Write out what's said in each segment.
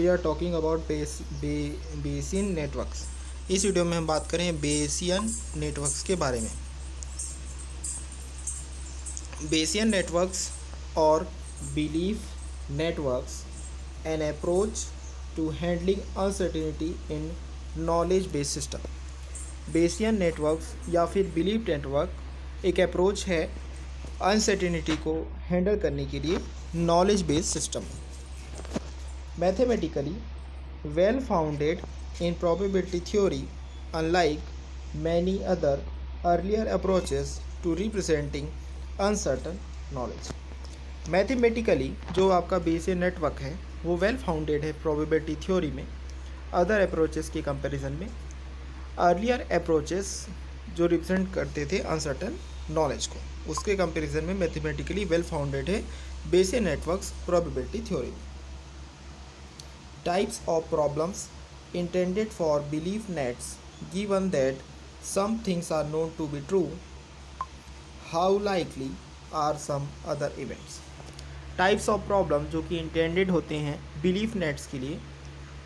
We are talking about Bayesian networks. इस video में हम बात करें बेसियन नेटवर्क्स के बारे में। बेसियन नेटवर्क्स और belief networks an approach to handling uncertainty in knowledge based system. Bayesian networks या फिर बिलीफ नेटवर्क एक अप्रोच है अनसर्टेनिटी को हैंडल करने के लिए knowledge based system. Mathematically well founded in probability theory unlike many other earlier approaches to representing uncertain knowledge. Mathematically जो आपका बेसियन नेटवर्क है वो वेल फाउंडेड है प्रोबेबिलिटी थ्योरी में अदर अप्रोचेस के कंपैरिजन में। अर्लियर अप्रोचेस जो रिप्रेजेंट करते थे अनसर्टन नॉलेज को, उसके कंपैरिजन में मैथमेटिकली वेल फाउंडेड है बेसियन नेटवर्क्स प्रोबेबिलिटी थ्योरी में। Types of problems intended for belief nets given that some things are known to be true, how likely are some other events। Types of problem जो कि intended होते हैं belief nets के लिए,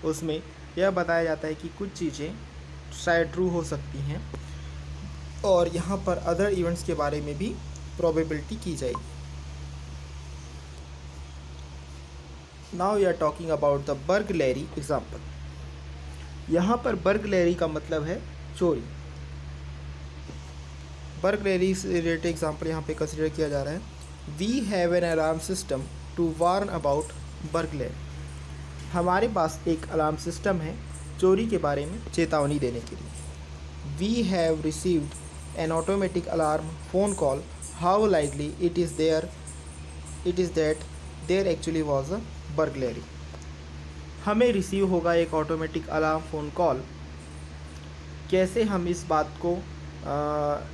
उसमें यह बताया जाता है कि कुछ चीज़ें शायद ट्रू हो सकती हैं और यहाँ पर अदर इवेंट्स के बारे में भी प्रोबेबिलिटी की जाएगी। Now we are talking about the burglary example. यहाँ पर बर्गलरी का मतलब है चोरी। बर्गलरी से रिलेटेड एग्जाम्पल यहाँ पे कंसिडर किया जा रहा है। We have an alarm system to warn about burglary. हमारे पास एक अलार्म सिस्टम है चोरी के बारे में चेतावनी देने के लिए। We have received an automatic alarm phone call, how likely it is that there actually was a burglary. हमें रिसीव होगा एक ऑटोमेटिक अलार्म फ़ोन कॉल। कैसे हम इस बात को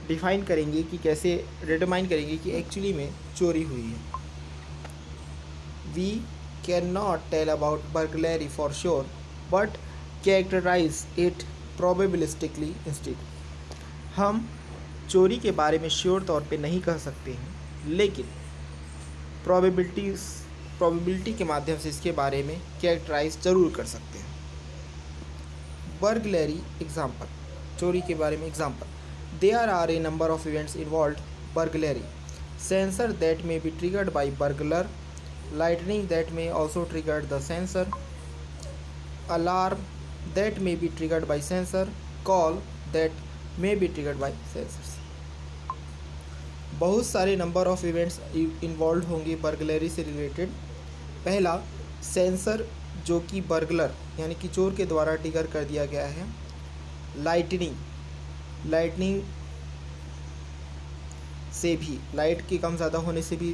डिफ़ाइन करेंगे कि कैसे डिटरमाइन करेंगे कि एक्चुअली में चोरी हुई है। We can not tell about burglary for sure but characterize it probabilistically instead. हम चोरी के बारे में श्योर तौर पे नहीं कह सकते हैं, लेकिन प्रोबेबिलिटी के माध्यम से इसके बारे में कैरेक्टराइज ज़रूर कर सकते हैं। बर्गलरी एग्जाम्पल, चोरी के बारे में example. There are a number of events involved burglary. Sensor that may be triggered by burglar, lightning that may also trigger the sensor, alarm that may be triggered by sensor, call that may be triggered by sensors। बहुत सारे number of events involve होंगे burglary से related. पहला, sensor जो कि burglar यानी कि चोर के द्वारा ट्रिगर कर दिया गया है। लाइटनिंग से भी, लाइट की कम ज़्यादा होने से भी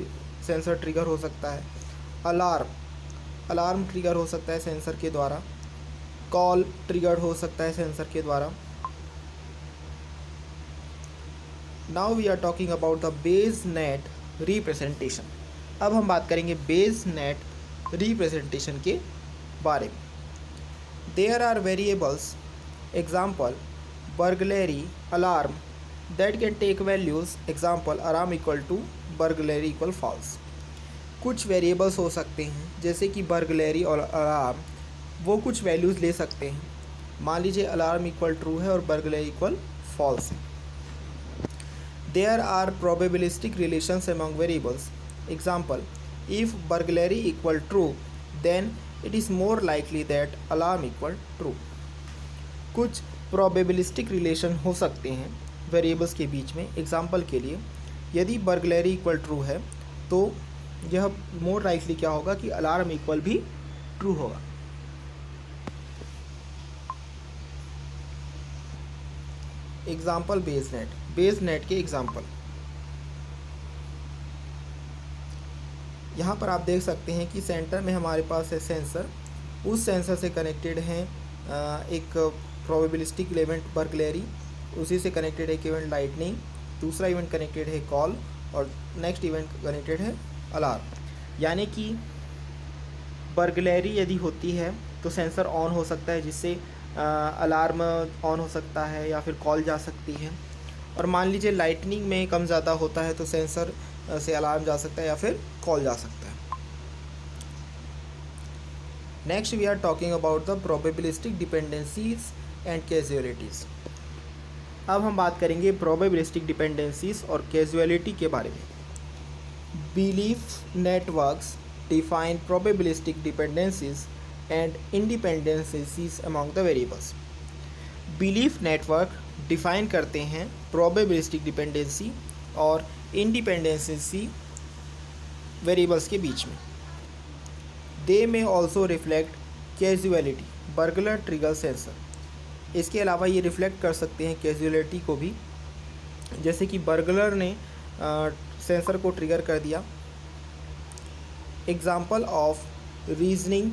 सेंसर ट्रिगर हो सकता है। अलार्म ट्रिगर हो सकता है सेंसर के द्वारा। कॉल ट्रिगर हो सकता है सेंसर के द्वारा। Now we are talking about the Bayes net representation. अब हम बात करेंगे बेस नेट रिप्रेजेंटेशन के बारे में। There are variables, example burglary alarm that can take values, example alarm equal to burglary equal false। कुछ वेरिएबल्स हो सकते हैं जैसे कि बर्गलरी और अलार्म, वो कुछ वैल्यूज़ ले सकते हैं। मान लीजिए अलार्म इक्वल ट्रू है और बर्गलरी इक्वल फॉल्स है। There are probabilistic relations among variables, example if burglary equal true then it is more likely that alarm equal true. कुछ प्रोबेबिलिस्टिक रिलेशन हो सकते हैं वेरिएबल्स के बीच में। एग्जाम्पल के लिए, यदि बर्गलरी इक्वल ट्रू है तो यह मोर लाइकली क्या होगा कि अलार्म इक्वल भी ट्रू होगा। एग्जाम्पल बेस नेट के एग्जाम्पल यहाँ पर आप देख सकते हैं कि सेंटर में हमारे पास है सेंसर। उस सेंसर से कनेक्टेड हैं एक प्रोबेबिलिस्टिक इवेंट बर्गलरी, उसी से कनेक्टेड एक इवेंट लाइटनिंग, दूसरा इवेंट कनेक्टेड है कॉल और नेक्स्ट इवेंट कनेक्टेड है अलार्म। यानी कि बर्गलरी यदि होती है तो सेंसर ऑन हो सकता है, जिससे अलार्म ऑन हो सकता है या फिर कॉल जा सकती है। और मान लीजिए लाइटनिंग में कम ज़्यादा होता है तो सेंसर से अलार्म जा सकता है या फिर कॉल जा सकता है। Next we are talking about the probabilistic dependencies and causalities. अब हम बात करेंगे प्रोबेबिलिस्टिक डिपेंडेंसीज और कैजुअलिटी के बारे में। Belief networks define probabilistic dependencies and independencies among the variables. Belief network define करते हैं प्रोबेबिलिस्टिक डिपेंडेंसी और इंडिपेंडेंसी वेरिएबल्स के बीच में। They may also reflect causality burglar trigger sensor. इसके अलावा ये रिफ्लेक्ट कर सकते हैं कैजुअलिटी को भी, जैसे कि बर्गलर ने सेंसर को ट्रिगर कर दिया। Example of reasoning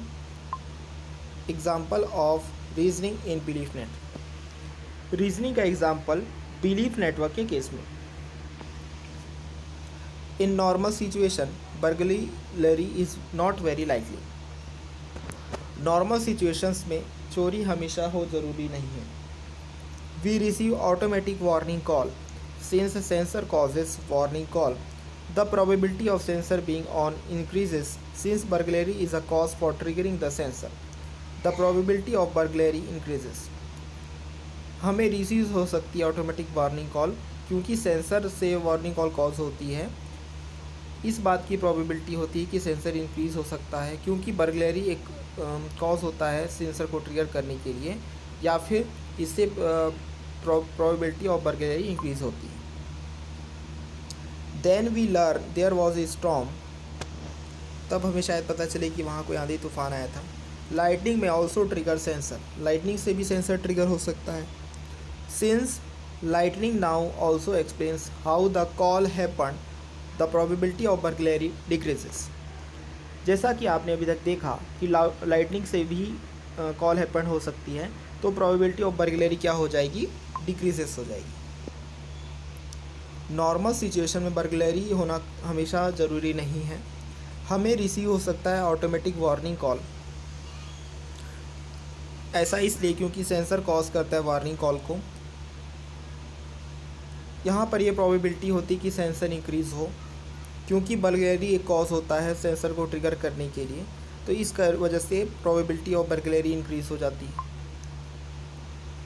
in belief network. Reasoning का एग्जाम्पल बिलीफ नेटवर्क के केस में। In normal situation burglary is not very likely. Normal situations में चोरी हमेशा हो ज़रूरी नहीं है। We receive automatic warning call since sensor causes warning call. The probability of sensor being on increases since burglary is a cause for triggering the sensor. The probability of burglary increases. हमें receive हो सकती है automatic warning call क्योंकि sensor से warning call cause होती है। इस बात की प्रोबेबिलिटी होती है कि सेंसर इंक्रीज़ हो सकता है क्योंकि बर्गलरी एक कॉज होता है सेंसर को ट्रिगर करने के लिए, या फिर इससे प्रोबेबिलिटी ऑफ बर्गलरी इंक्रीज़ होती है। Then we learn there was a storm. तब हमें शायद पता चले कि वहाँ कोई आंधी तूफान आया था। लाइटनिंग में ऑल्सो ट्रिगर सेंसर। लाइटनिंग से भी सेंसर ट्रिगर हो सकता है। Since lightning now also explains how the call happen the probability of burglary decreases. जैसा कि आपने अभी तक देखा कि लाइटनिंग से भी कॉल हैपन हो सकती है, तो प्रोबेबिलिटी ऑफ बर्गलरी क्या हो जाएगी, डिक्रीजेस हो जाएगी। नॉर्मल सिचुएशन में बर्गलरी होना हमेशा ज़रूरी नहीं है। हमें रिसीव हो सकता है ऑटोमेटिक वार्निंग कॉल। ऐसा इसलिए क्योंकि सेंसर कॉज करता है वार्निंग कॉल को। यहाँ पर ये प्रोबेबिलिटी होती है कि सेंसर इंक्रीज़ हो क्योंकि बर्गलरी एक कॉज होता है सेंसर को ट्रिगर करने के लिए, तो इस वजह से प्रोबेबिलिटी ऑफ बर्गलरी इंक्रीज़ हो जाती है।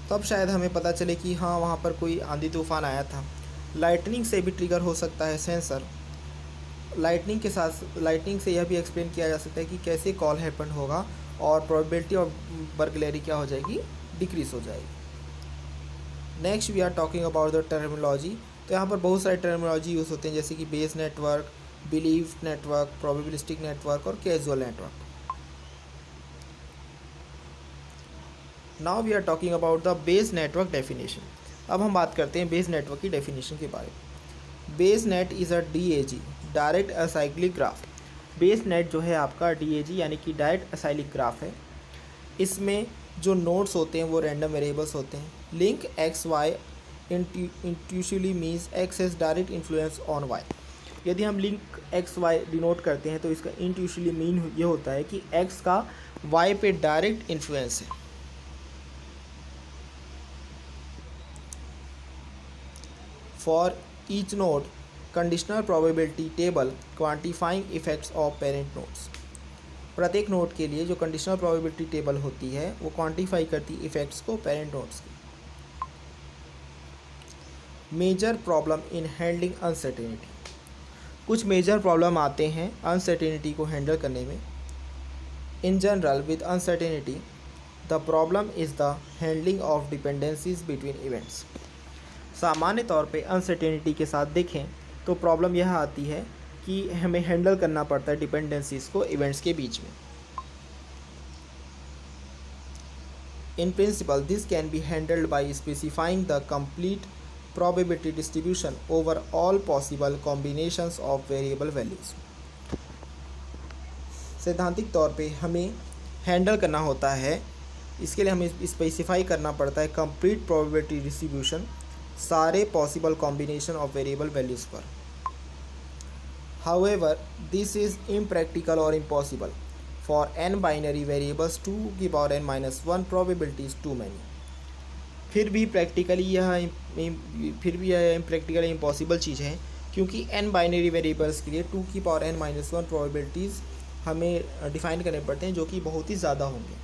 तब शायद हमें पता चले कि हाँ वहाँ पर कोई आंधी तूफान आया था। लाइटनिंग से भी ट्रिगर हो सकता है सेंसर। लाइटनिंग से यह भी एक्सप्लेन किया जा सकता है कि कैसे कॉल हैपन होगा और प्रोबेबिलिटी ऑफ बर्गलरी क्या हो जाएगी, डिक्रीज़ हो जाएगी। Next we are talking about the terminology. तो यहाँ पर बहुत सारे टर्मिनोलॉजी यूज़ होते हैं, जैसे कि Bayes network, belief network, probabilistic network और causal network. Now we are talking about the Bayes network definition. अब हम बात करते हैं बेस नेटवर्क की डेफिनेशन के बारे में। Base net is a DAG direct acyclic graph. Base net जो है आपका DAG यानी कि डायरेक्ट असाइक्लिक ग्राफ है। इसमें जो नोड्स होते हैं वो रैंडम वेरिएबल्स होते हैं। Link X Y intuitively means X has direct influence on Y. यदि हम लिंक एक्स वाई डिनोट करते हैं तो इसका इंट्यूटिवली मीन ये होता है कि एक्स का वाई पे डायरेक्ट इन्फ्लुएंस है। For each node conditional probability table quantifying effects of parent nodes. प्रत्येक नोड के लिए जो कंडीशनल प्रोबेबिलिटी टेबल होती है वो क्वांटिफाई करती है इफेक्ट्स को पेरेंट नोड्स की। Major problem in handling uncertainty. कुछ मेजर प्रॉब्लम आते हैं अनसर्टेनिटी को हैंडल करने में। In general with uncertainty the problem is the handling of dependencies between events. सामान्य तौर पे अनसर्टेनिटी के साथ देखें तो प्रॉब्लम यह आती है कि हमें हैंडल करना पड़ता है डिपेंडेंसीज को इवेंट्स के बीच में। In principle this can be handled by specifying the complete probability distribution over all possible combinations of variable values। सैद्धांतिक तौर पे हमें हैंडल करना होता है, इसके लिए हमें स्पेसिफाई करना पड़ता है कंप्लीट प्रोबेबिलिटी डिस्ट्रीब्यूशन सारे possible combination of variable values पर। हाउएवर दिस इज़ इम्प्रैक्टिकल और impossible for n binary variables 2n-1 probabilities too many. फिर भी यह इम्प्रैक्टिकल इम्पॉसिबल चीज़ है क्योंकि n बाइनरी वेरिएबल्स के लिए 2n-1 प्रोबेबिलिटीज़ हमें डिफाइन करने पड़ते हैं, जो कि बहुत ही ज़्यादा होंगे.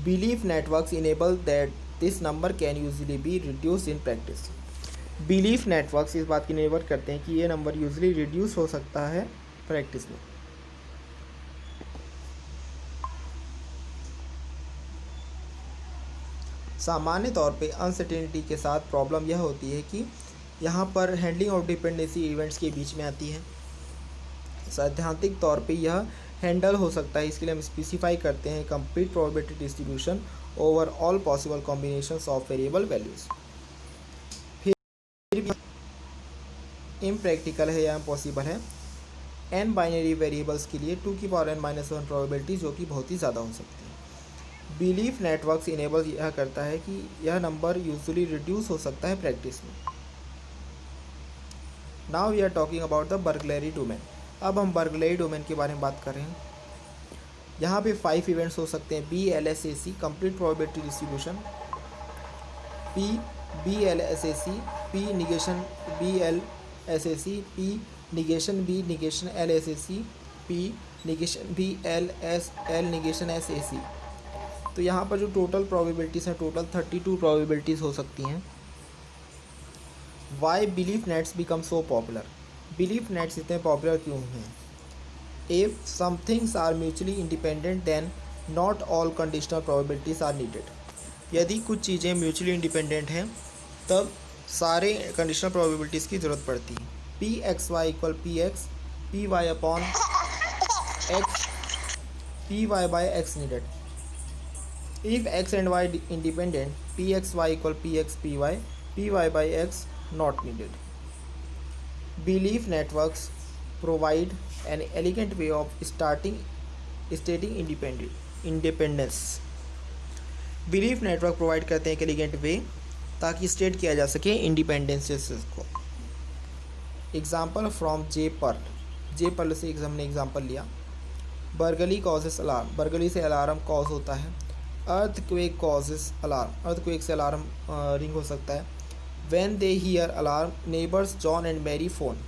Belief networks enable that this number can usually be reduce in practice. Belief networks इस बात की निर्भर करते हैं कि ये नंबर यूजली रिड्यूस हो सकता है प्रैक्टिस में. सामान्य तौर पे अनसर्टेनिटी के साथ प्रॉब्लम यह होती है कि यहाँ पर हैंडलिंग ऑफ डिपेंडेंसी इवेंट्स के बीच में आती है. सैद्धांतिक तौर पे यह हैंडल हो सकता है, इसके लिए हम स्पेसिफाई करते हैं complete probability distribution over all possible combinations of variable values. फिर भी इम्प्रैक्टिकल है या इम्पॉसिबल है n बाइनरी वेरिएबल्स के लिए 2n-1 प्रोबेबिलिटी, जो कि बहुत ही ज़्यादा हो सकती है. बिलीफ नेटवर्क्स इनेबल यह करता है कि यह नंबर यूजुअली रिड्यूस हो सकता है प्रैक्टिस में. Now we are talking about the burglary domain. अब हम बर्गलरी डोमेन के बारे में बात कर रहे हैं. यहाँ पे 5 इवेंट्स हो सकते हैं: BLSAC complete probability distribution, BLSAC, P negation BLSAC, P negation B negation LSAC, P negation B L negation SAC. तो यहाँ पर जो टोटल प्रोबेबिलिटीज़ हैं, टोटल 32 प्रोबेबिलिटीज़ हो सकती हैं. Why belief nets become so popular. Belief nets इतने popular क्यों हैं? If some things are mutually independent then not all conditional probabilities are needed. यदि कुछ चीज़ें म्यूचुअली इंडिपेंडेंट हैं तब सारे कंडीशनल प्रोबेबिलिटीज़ की ज़रूरत पड़ती है. PXY equal PX PY upon X PY by X needed. If x and y independent, PXY equal PX PY by X not needed. Belief networks provide an elegant way of stating independence. Belief network provide करते हैं एक elegant वे ताकि state किया जा सके इंडिपेंडेंसेस को. Example from J Perl से हमने एग्जाम्पल लिया. बर्गली कॉजेस अलार्म. बर्गली से अलार्म कॉज होता है. Earthquake causes alarm. अर्थक्वेक से अलार्म रिंग हो सकता है. When they hear alarm neighbours John and Mary phone.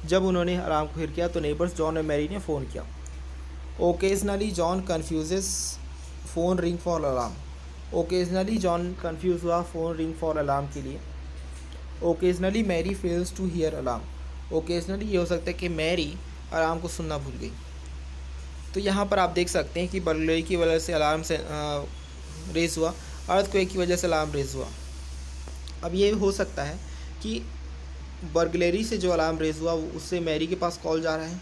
जब उन्होंने अलार्म को हियर किया तो नेबर्स जॉन और मैरी ने फ़ोन किया. Occasionally John confuses phone ring for alarm. Occasionally John confuse हुआ फ़ोन रिंग फॉर अलार्म के लिए. Occasionally Mary fails to hear alarm. Occasionally ये हो सकता है कि मैरी अलार्म को सुनना भूल गई. तो यहाँ पर आप देख सकते हैं कि बर्गलरी की वजह से अलार्म से रेज हुआ, अर्थक्वेक की वजह से अलार्म रेज हुआ. अब ये हो सकता है कि बर्गलरी से जो अलार्म रेज हुआ उससे मैरी के पास कॉल जा रहा है,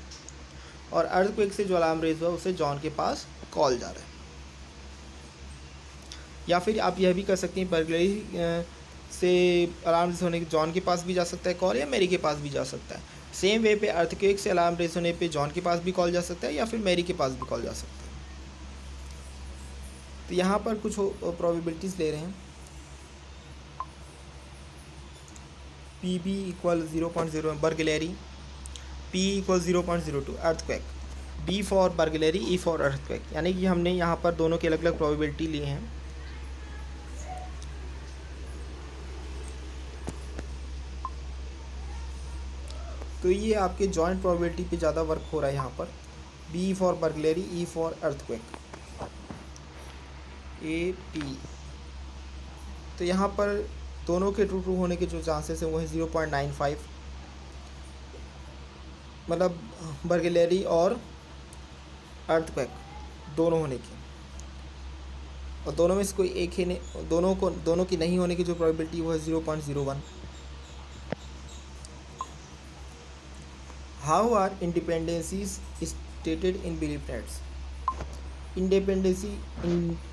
और अर्थक्वेक से जो अलार्म रेज हुआ उससे जॉन के पास कॉल जा रहा है. या फिर आप यह भी कर सकते हैं बर्गलरी से अलार्म रेज होने के जॉन के पास भी जा सकता है कॉल, या मैरी के पास भी जा सकता है. सेम वे पे अर्थक्वेक से अलार्म रेज होने पे जॉन के पास भी कॉल जा सकता है या फिर मैरी के पास भी कॉल जा सकता है. तो यहाँ पर कुछ प्रोबेबिलिटीज़ ले रहे हैं. PB equal 0.0 burglary, P equal 0.02 earthquake, B for burglary, E for earthquake. यानी कि हमने यहाँ पर दोनों के अलग अलग प्रोबेबिलिटी लिए हैं. तो ये आपके जॉइंट प्रोबेबिलिटी पे ज़्यादा वर्क हो रहा है यहाँ पर. B for burglary, E for earthquake, AP. तो यहाँ पर दोनों के ट्रू होने के जो चांसेस हैं वो है 0.95, मतलब बर्गलरी और अर्थक्वेक दोनों होने की. और दोनों में से कोई एक ही नहीं, दोनों की नहीं होने की जो प्रोबेबिलिटी वो है 0.01. How are independencies stated in belief nets.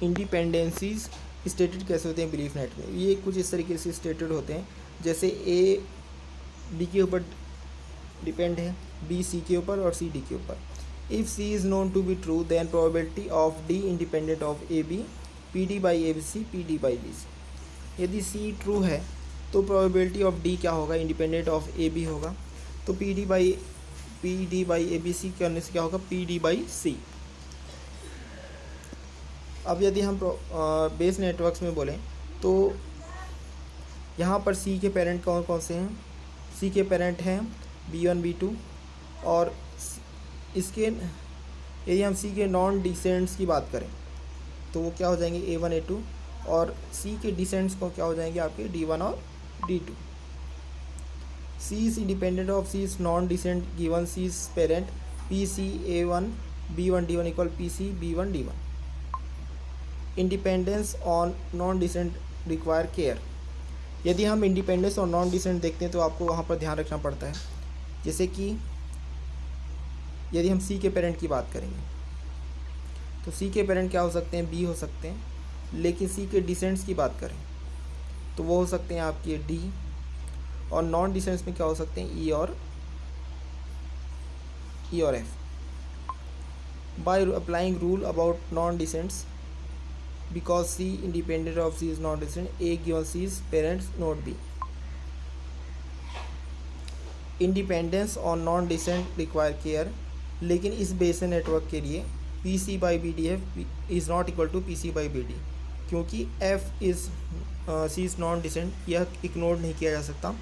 Independencies stated कैसे होते हैं बिलीफ नेट में? ये कुछ इस तरीके से स्टेटेड होते हैं जैसे A B के ऊपर डिपेंड है, B C के ऊपर और C D के ऊपर. If C is known to be true then probability of D independent of AB PD by ABC PD by BC. यदि C ट्रू है तो प्रोबेबिलिटी ऑफ D क्या होगा? इंडिपेंडेंट ऑफ AB होगा. तो PD बाई ABC करने से क्या होगा? PD by C. अब यदि हम बेस नेटवर्क्स में बोलें तो यहाँ पर C के पेरेंट कौन कौन से हैं? C के पेरेंट हैं B1 B2 और इसके यदि हम सी के नॉन डिसेंट्स की बात करें तो वो क्या हो जाएंगे A1 A2, और सी के डिसेंट्स को क्या हो जाएंगे आपके D1 और D2। C is independent of C is non descent given C is parent P C A1 B1 D1 equal P C B1 D1। Independence on non descent require care. यदि हम independence और non decent देखते हैं तो आपको वहाँ पर ध्यान रखना पड़ता है। जैसे कि यदि हम सी के पेरेंट की बात करेंगे तो सी के पेरेंट क्या हो सकते हैं, बी हो सकते हैं, लेकिन सी के डिसेंट्स की बात करें तो वो हो सकते हैं आपके डी, और नॉन डिसेंट्स में क्या हो सकते हैं, ई और F. By applying rule about non descents because C independent of C is not distinct, A given C is parents not B। Independence और नॉन डिसेंट रिक्वायर केयर, लेकिन इस बेसिक नेटवर्क के लिए P C by B D F is not equal to P C by B D, क्योंकि F is C is non descent, यह ignore नहीं किया जा सकता।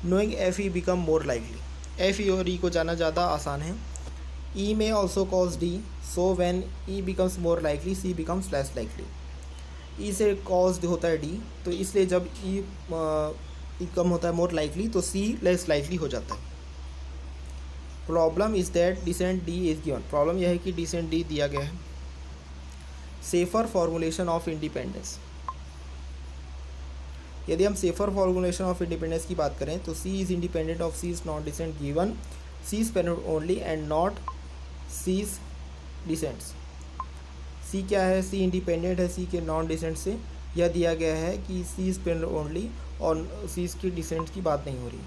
Knowing F E become more likely, F E और E को जाना ज़्यादा आसान है। E may also cause D, so when E becomes more likely C becomes less likely. ई से कॉज होता है डी, तो इसलिए जब ई कम होता है मोर लाइकली तो सी लेस लाइकली हो जाता है। Problem is that descent D is given, problem यह है कि डिसेंट डी दिया गया है। सेफर फॉर्मुलेशन ऑफ इंडिपेंडेंस, यदि हम सेफर फॉर्मुलेशन ऑफ इंडिपेंडेंस की बात करें तो C is independent of C is not descent given C is parent only and not C is descents. C क्या है, सी इंडिपेंडेंट है सी के नॉन डिसेंट से, यह दिया गया है कि सी इज पेरेंट ओनली और सी की डिसेंट की बात नहीं हो रही।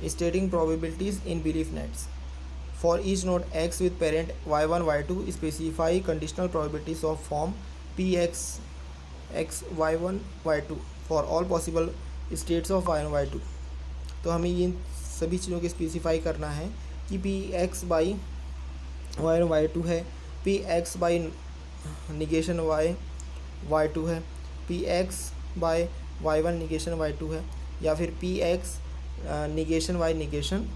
स्टेटिंग probabilities in belief nets for each node x with parent y1 y2 specify conditional probabilities of form P x x y1 y2 for all possible states of y1 y2। तो हमें इन सभी चीज़ों को स्पेसिफाई करना है कि P X by y1 y2 है, P X by negation y2 है, P x bye y1 negation y2 है, या फिर P x negation y negation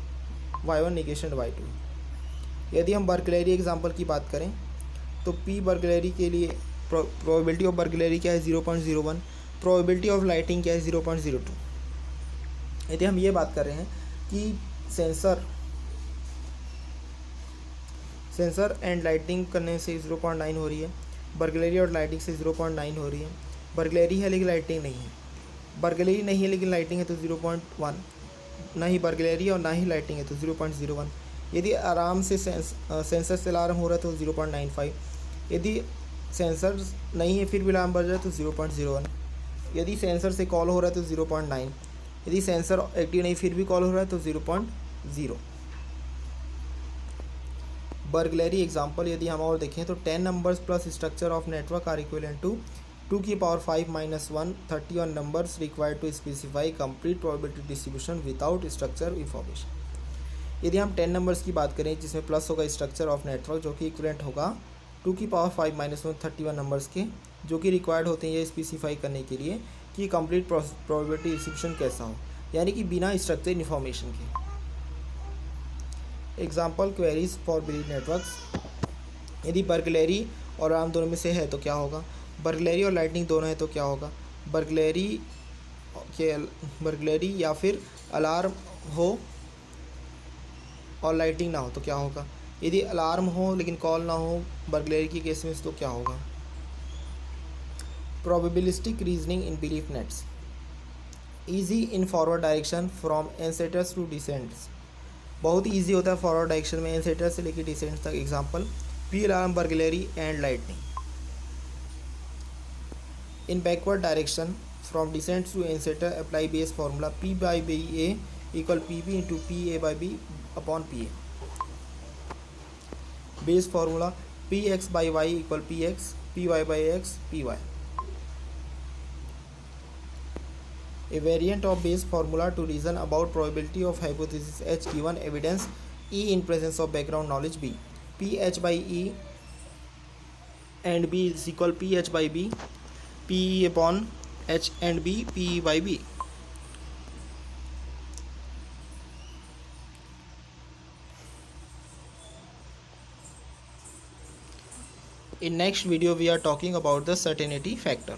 y1 negation y2। यदि हम बर्गलरी एग्जांपल की बात करें तो पी बर्गलरी के लिए प्रोबेबिलिटी ऑफ बर्गलरी क्या है 0.01, प्रोबेबिलिटी ऑफ लाइटिंग क्या है 0.02। यदि हम ये बात कर रहे हैं कि सेंसर एंड लाइटिंग करने से 0.9 हो रही है, बर्गलरी और लाइटिंग से 0.9 हो रही है, बर्गलरी है लेकिन लाइटिंग नहीं है, बर्गलरी नहीं है लेकिन लाइटिंग है तो 0.1, ना ही बर्गलरी और ना ही लाइटिंग है तो 0.01। यदि आराम से सेंसर से अलार्म हो रहा है तो 0.95, यदि सेंसर नहीं है फिर भी अलार्म बज रहा है तो 0.01, यदि सेंसर से कॉल हो रहा है तो 0.9, यदि सेंसर एक्टिव नहीं फिर भी कॉल हो रहा है तो 0.0। बर्गलरी एग्जांपल यदि हम और देखें तो 10 numbers plus structure of network are equivalent to 2 की power 5 minus 1 31 numbers required to specify complete probability distribution without structure information. यदि हम 10 नंबर्स की बात करें जिसमें प्लस होगा स्ट्रक्चर ऑफ नेटवर्क जो कि इक्विवेलेंट होगा 2 की पावर 5 माइनस 1 31 नंबर्स के, जो कि रिक्वायर्ड होते हैं ये स्पेसिफाई करने के लिए कि कंप्लीट प्रोबेबिलिटी डिस्ट्रीब्यूशन कैसा हो, यानी कि बिना स्ट्रक्चर इन्फॉर्मेशन के। Example queries for belief networks, यदि बर्गलरी और अलार्म दोनों में से है तो क्या होगा, बर्गलरी और लाइटिंग दोनों है तो क्या होगा, बर्गलरी या फिर अलार्म हो और लाइटिंग ना हो तो क्या होगा, यदि अलार्म हो लेकिन कॉल ना हो बर्गलरी की केस में तो क्या होगा। Probabilistic reasoning in belief nets, easy in forward direction from ancestors to descents, बहुत ईजी होता है फॉरवर्ड डायरेक्शन में एनसेटर से लेकर डिसेंट्स तक। Example P alarm burglary and lightning. In backward direction from descents to ancestor apply Bayes formula P by B A equal P B into P A by B upon P A. Bayes formula P X by Y equal P X P Y by X P Y. A variant of base formula to reason about probability of hypothesis H given evidence E in presence of background knowledge B. P H by E and B is equal P H by B, P upon H and B, P by B. In next video we are talking about the certainty factor.